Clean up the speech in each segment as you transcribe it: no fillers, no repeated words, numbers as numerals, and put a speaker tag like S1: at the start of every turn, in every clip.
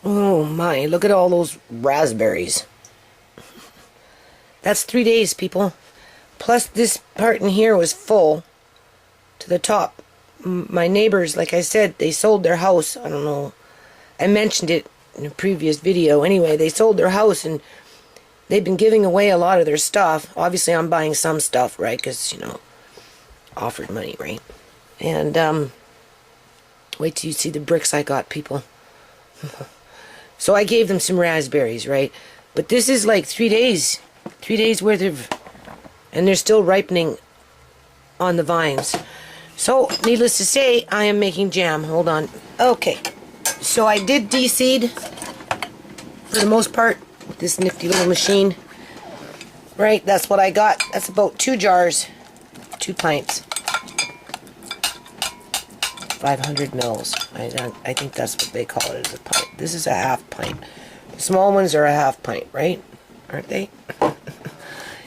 S1: Oh my, look at all those raspberries. That's 3 days, people. Plus this part in here was full to the top. My neighbors, like I said, they sold their house. I don't know. I mentioned it in a previous video. Anyway, they sold their house and they've been giving away a lot of their stuff. Obviously, I'm buying some stuff, right? Because, you know, offered money, right? And, wait till you see the bricks I got, people. So I gave them some raspberries, right? But this is like 3 days. 3 days worth of... And they're still ripening on the vines. So, needless to say, I am making jam. Hold on. Okay. So I did de-seed, for the most part, with this nifty little machine. Right, that's what I got. That's about 2 jars, 2 pints. 500 mils. I think that's what they call it, as a pint. This is a half pint. The small ones are a half pint, right? Aren't they?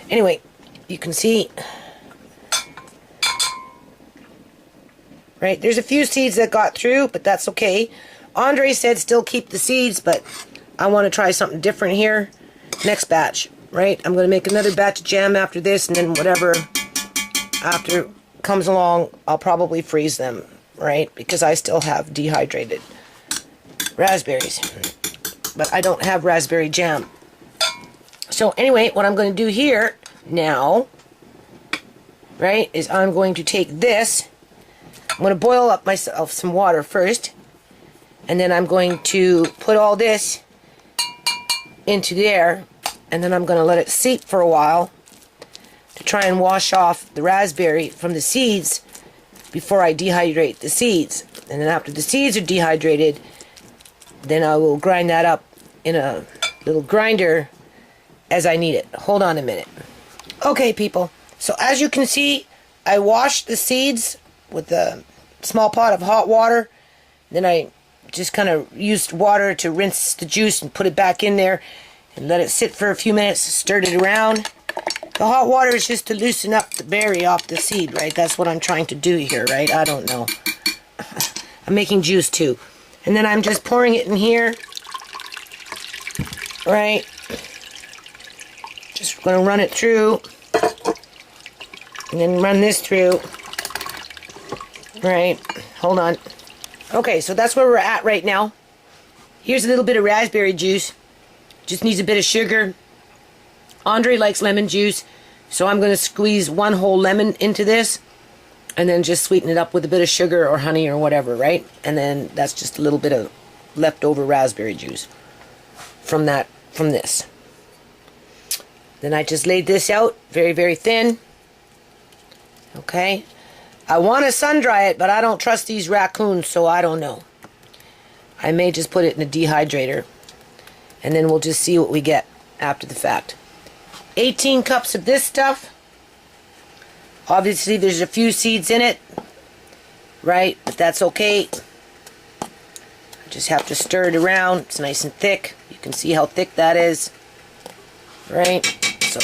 S1: Anyway, you can see... Right, there's a few seeds that got through, but that's okay. Andre said still keep the seeds, but I want to try something different here. Next batch, right? I'm going to make another batch of jam after this, and then whatever after comes along, I'll probably freeze them, right? Because I still have dehydrated raspberries. But I don't have raspberry jam. So anyway, what I'm going to do here now, right, is I'm going to take this. I'm going to boil up myself some water first, and then I'm going to put all this into there, and then I'm going to let it seep for a while to try and wash off the raspberry from the seeds before I dehydrate the seeds. And then after the seeds are dehydrated, then I will grind that up in a little grinder as I need it. Hold on a minute. Okay, people, so as you can see, I washed the seeds with a small pot of hot water. Then I just kind of used water to rinse the juice and put it back in there and let it sit for a few minutes, stirred it around. The hot water is just to loosen up the berry off the seed, right? That's what I'm trying to do here, right? I don't know. I'm making juice too. And then I'm just pouring it in here, right? Just going to run it through and then run this through. Right, hold on. Okay, so that's where we're at right now. Here's a little bit of raspberry juice. Just needs a bit of sugar. Andre likes lemon juice, so I'm going to squeeze 1 whole lemon into this and then just sweeten it up with a bit of sugar or honey or whatever, right? And then that's just a little bit of leftover raspberry juice from this. Then I just laid this out very, very thin. Okay. I want to sun dry it, but I don't trust these raccoons, so I don't know. I may just put it in a dehydrator, and then we'll just see what we get after the fact. 18 cups of this stuff. Obviously, there's a few seeds in it, right? But that's okay. I just have to stir it around. It's nice and thick. You can see how thick that is, right? So,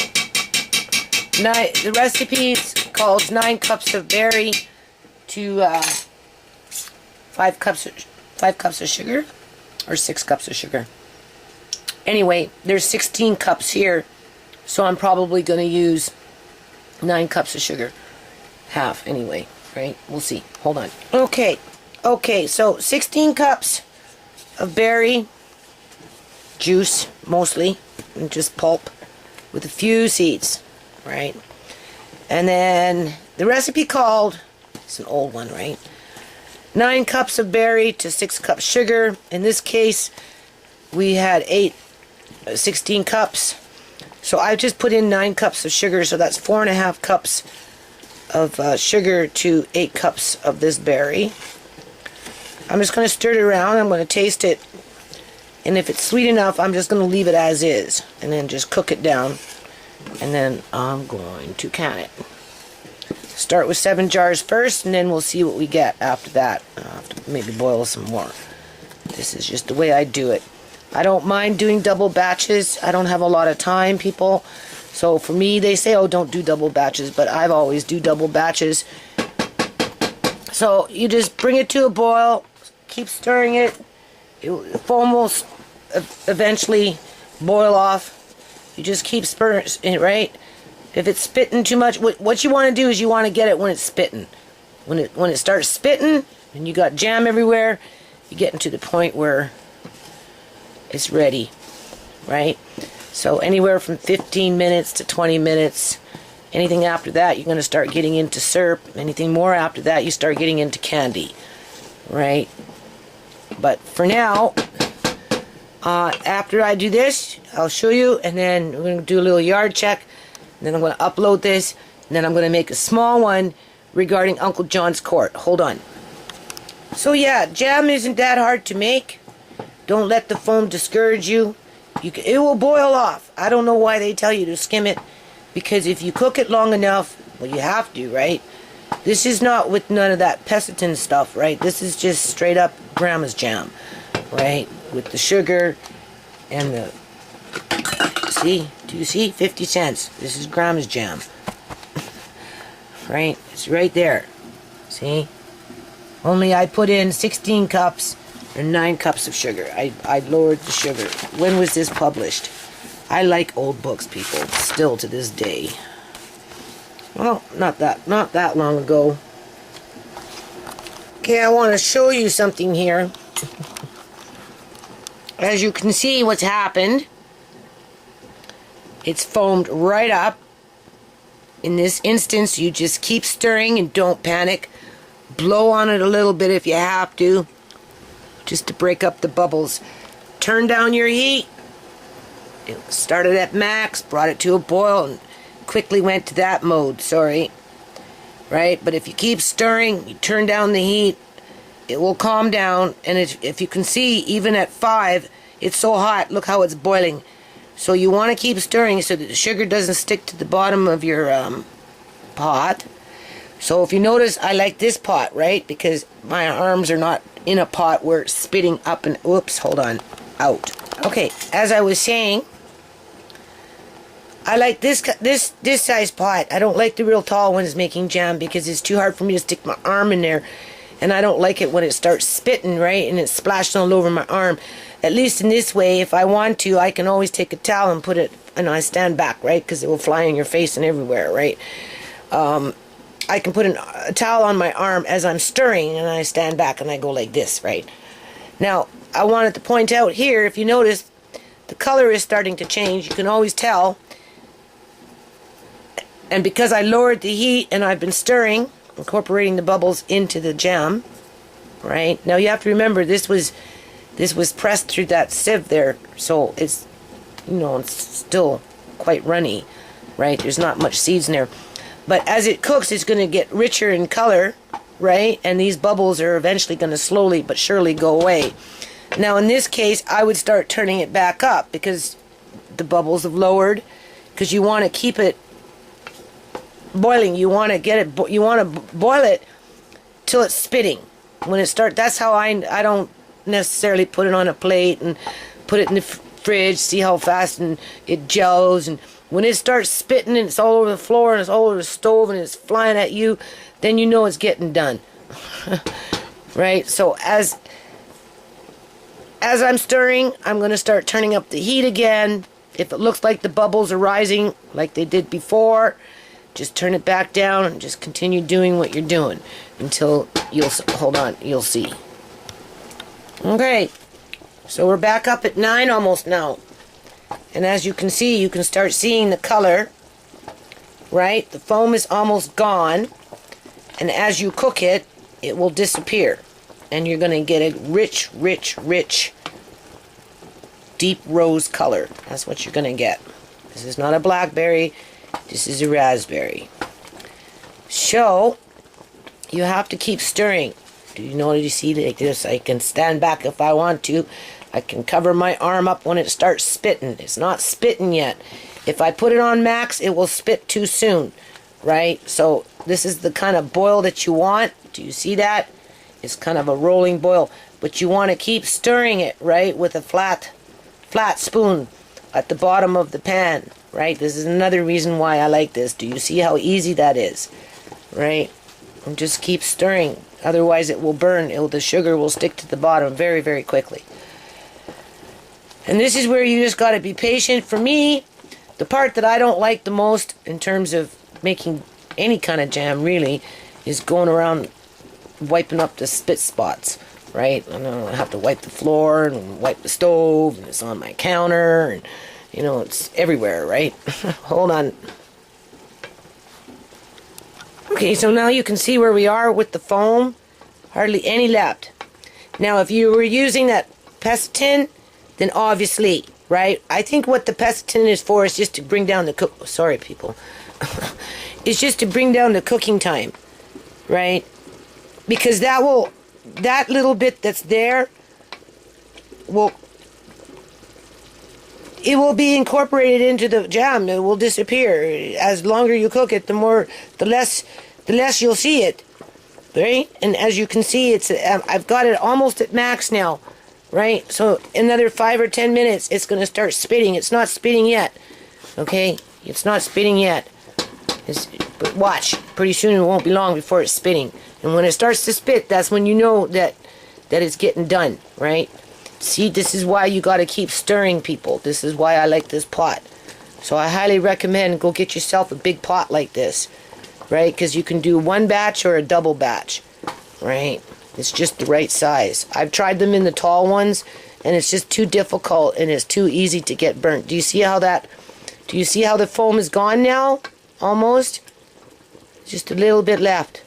S1: the recipe's called 9 cups of berry to 5 cups of sugar, or 6 cups of sugar. Anyway, there's 16 cups here, so I'm probably going to use 9 cups of sugar. Half, anyway, right? We'll see. Hold on. Okay, so 16 cups of berry juice, mostly, and just pulp, with a few seeds, right? And then the recipe called, it's an old one, right? 9 cups of berry to 6 cups sugar. In this case, we had 16 cups. So I just put in 9 cups of sugar, so that's 4.5 cups of sugar to 8 cups of this berry. I'm just going to stir it around. I'm going to taste it. And if it's sweet enough, I'm just going to leave it as is. And then just cook it down. And then I'm going to can it. Start with 7 jars first, and then we'll see what we get after that. I'll have to maybe boil some more. This is just the way I do it. I don't mind doing double batches. I don't have a lot of time, people. So for me, they say, oh, don't do double batches, but I've always do double batches. So you just bring it to a boil, keep stirring it. The foam will eventually boil off. You just keep spurring, right? If it's spitting too much, what you want to do is you want to get it when it's spitting. When it starts spitting and you got jam everywhere, you're getting to the point where it's ready, right? So anywhere from 15 minutes to 20 minutes. Anything after that, you're going to start getting into syrup. Anything more after that, you start getting into candy, right? But for now, after I do this, I'll show you, and then we're going to do a little yard check, and then I'm going to upload this, and then I'm going to make a small one regarding Uncle John's Court. Hold on. So yeah, jam isn't that hard to make. Don't let the foam discourage you. It will boil off. I don't know why they tell you to skim it, because if you cook it long enough, well, you have to, right? This is not with none of that pectin stuff, right? This is just straight up grandma's jam, right? With the sugar and the, see? Do you see? 50 cents. This is grandma's jam. Right? It's right there. See? Only I put in 16 cups or 9 cups of sugar. I lowered the sugar. When was this published? I like old books, people, still to this day. Well, not that long ago. Okay, I want to show you something here. As you can see what's happened. It's foamed right up. In this instance, you just keep stirring and don't panic. Blow on it a little bit if you have to, just to break up the bubbles. Turn down your heat. It started at max, brought it to a boil, and quickly went to that mode, sorry. Right? But if you keep stirring, you turn down the heat, it will calm down. And if you can see, even at 5, it's so hot. Look how it's boiling. So you want to keep stirring so that the sugar doesn't stick to the bottom of your pot. So if you notice, I like this pot, right? Because my arms are not in a pot where it's spitting up and, oops, hold on, out. Okay, as I was saying, I like this size pot. I don't like the real tall ones making jam because it's too hard for me to stick my arm in there. And I don't like it when it starts spitting, right? And it's splashing all over my arm. At least in this way, if I want to, I can always take a towel and put it, and I stand back, right? Because it will fly in your face and everywhere, right? I can put a towel on my arm as I'm stirring, and I stand back and I go like this, right? Now, I wanted to point out here, if you notice, the color is starting to change. You can always tell. And because I lowered the heat and I've been stirring, incorporating the bubbles into the jam, right? Now you have to remember this was pressed through that sieve there, so it's, you know, it's still quite runny, right? There's not much seeds in there. But as it cooks, it's going to get richer in color, right? And these bubbles are eventually going to slowly but surely go away. Now in this case, I would start turning it back up because the bubbles have lowered, because you want to keep it boiling. You want to get it, you want to boil it till it's spitting. When it starts, that's how I don't necessarily put it on a plate and put it in the fridge, see how fast and it gels. And when it starts spitting and it's all over the floor and it's all over the stove and it's flying at you, then you know it's getting done. Right? So as I'm stirring, I'm going to start turning up the heat again. If it looks like the bubbles are rising like they did before, just turn it back down and just continue doing what you're doing until you'll see. Okay, so we're back up at 9 almost now. And as you can see, you can start seeing the color, right? The foam is almost gone. And as you cook it, it will disappear. And you're going to get a rich, rich, rich, deep rose color. That's what you're going to get. This is not a blackberry. This is a raspberry. So, you have to keep stirring. Do you know what you see like this? I can stand back if I want to. I can cover my arm up when it starts spitting. It's not spitting yet. If I put it on max, it will spit too soon, right? So this is the kind of boil that you want. Do you see that? It's kind of a rolling boil. But you want to keep stirring it, right, with a flat spoon at the bottom of the pan, right? This is another reason why I like this. Do you see how easy that is, right? And just keep stirring. Otherwise it will burn. The sugar will stick to the bottom very, very quickly. And this is where you just got to be patient. For me, the part that I don't like the most in terms of making any kind of jam really is going around wiping up the spit spots, right? I know I have to wipe the floor and wipe the stove, and it's on my counter, and you know, it's everywhere, right? Hold on. Okay, so now you can see where we are with the foam. Hardly any left. Now, if you were using that pectin, then obviously, right? I think what the pectin is for is just to bring down the sorry, people. It's just to bring down the cooking time, right? Because that little bit that's there it will be incorporated into the jam. It will disappear. As longer you cook it, the less you'll see it, right? And as you can see, I've got it almost at max now, right? So another 5 or 10 minutes, it's going to start spitting. It's not spitting yet, okay? It's not spitting yet. But watch, pretty soon it won't be long before it's spitting. And when it starts to spit, that's when you know that it's getting done, right? See, this is why you got to keep stirring, people. This is why I like this pot. So I highly recommend go get yourself a big pot like this, right? Because you can do one batch or a double batch, right? It's just the right size. I've tried them in the tall ones, and it's just too difficult, and it's too easy to get burnt. Do you see how the foam is gone now? Almost. Just a little bit left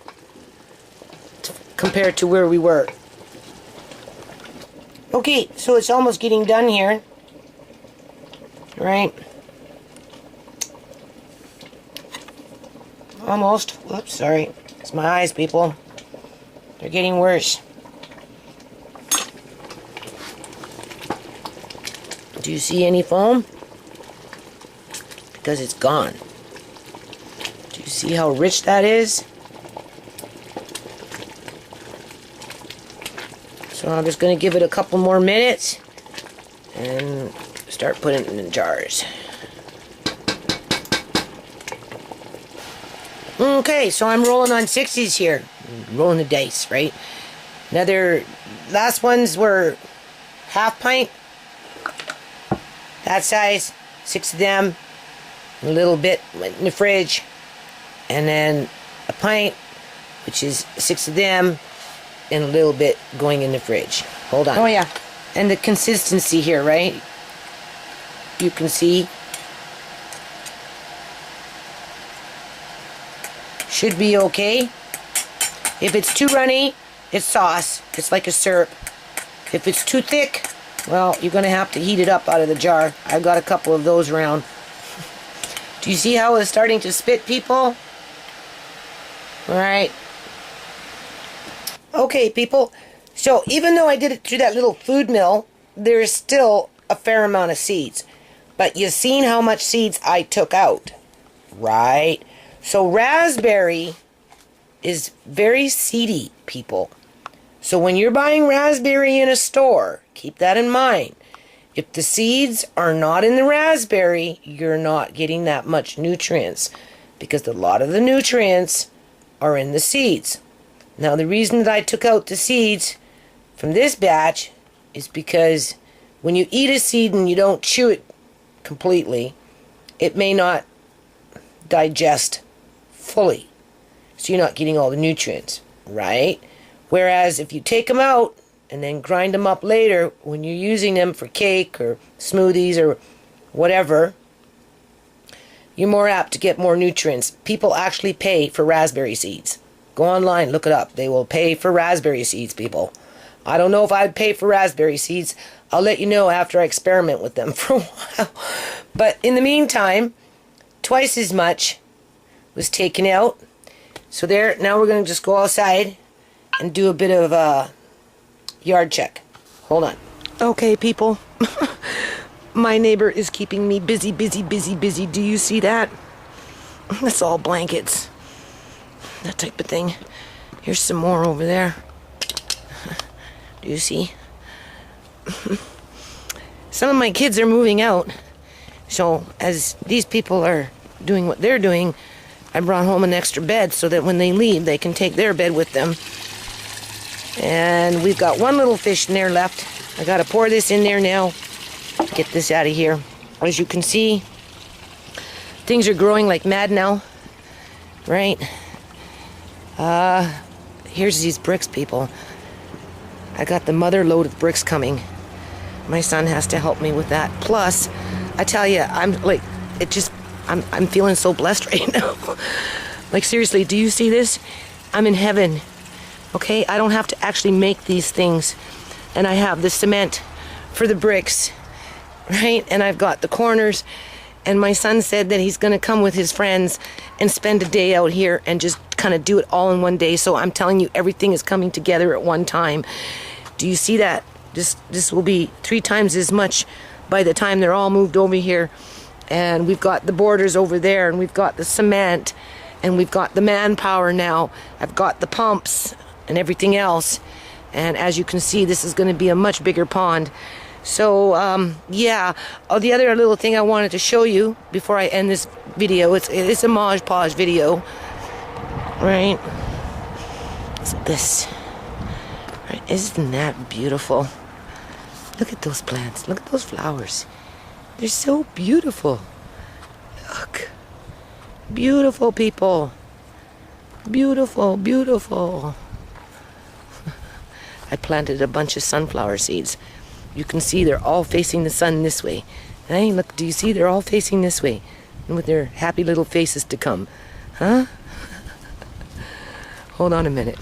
S1: compared to where we were. Okay, so it's almost getting done here, right? Almost. Whoops, sorry. It's my eyes, people. They're getting worse. Do you see any foam? Because it's gone. Do you see how rich that is? So I'm just going to give it a couple more minutes and start putting it in jars. Okay, so I'm rolling on 60s here. Rolling the dice, right? Last ones were half pint. That size, 6 of them. A little bit went in the fridge. And then a pint, which is 6 of them. And a little bit going in the fridge. Hold on. Oh yeah. And the consistency here, right? You can see. Should be okay. If it's too runny, it's sauce. It's like a syrup. If it's too thick, well, you're going to have to heat it up out of the jar. I've got a couple of those around. Do you see how it's starting to spit, people? Alright. Okay, people, so even though I did it through that little food mill, there is still a fair amount of seeds. But you've seen how much seeds I took out, right? So raspberry is very seedy, people. So when you're buying raspberry in a store, keep that in mind. If the seeds are not in the raspberry, you're not getting that much nutrients, because a lot of the nutrients are in the seeds. Now, the reason that I took out the seeds from this batch is because when you eat a seed and you don't chew it completely, it may not digest fully. So you're not getting all the nutrients, right? Whereas if you take them out and then grind them up later, when you're using them for cake or smoothies or whatever, you're more apt to get more nutrients. People actually pay for raspberry seeds. Go online, look it up. They will pay for raspberry seeds, people. I don't know if I'd pay for raspberry seeds. I'll let you know after I experiment with them for a while. But in the meantime, twice as much was taken out. So there, now we're going to just go outside and do a bit of a yard check. Hold on. Okay, people. My neighbor is keeping me busy. Do you see that? That's all blankets. That type of thing. Here's some more over there. Do you see? Some of my kids are moving out. So as these people are doing what they're doing, I brought home an extra bed so that when they leave, they can take their bed with them. And we've got one little fish in there left. I gotta pour this in there now. Get this out of here. As you can see, things are growing like mad now, right? Here's these bricks, people. I got the mother load of bricks coming. My son has to help me with that. Plus, I tell you, I'm feeling so blessed right now. Like, seriously, do you see this? I'm in heaven. Okay, I don't have to actually make these things, and I have the cement for the bricks, right? And I've got the corners, and my son said that he's going to come with his friends and spend a day out here and just kind of do it all in one day. So I'm telling you, everything is coming together at one time. Do you see that? This will be 3 times as much by the time they're all moved over here. And we've got the borders over there, and we've got the cement, and we've got the manpower now. I've got the pumps and everything else. And as you can see, this is going to be a much bigger pond. So, yeah. Oh, the other little thing I wanted to show you before I end this video, it's a Mod Podge video, right? It's this. Right? Isn't that beautiful? Look at those plants. Look at those flowers. They're so beautiful. Look. Beautiful, people. Beautiful, beautiful. I planted a bunch of sunflower seeds. You can see they're all facing the sun this way. Hey, look, do you see? They're all facing this way. And with their happy little faces to come. Huh? Hold on a minute.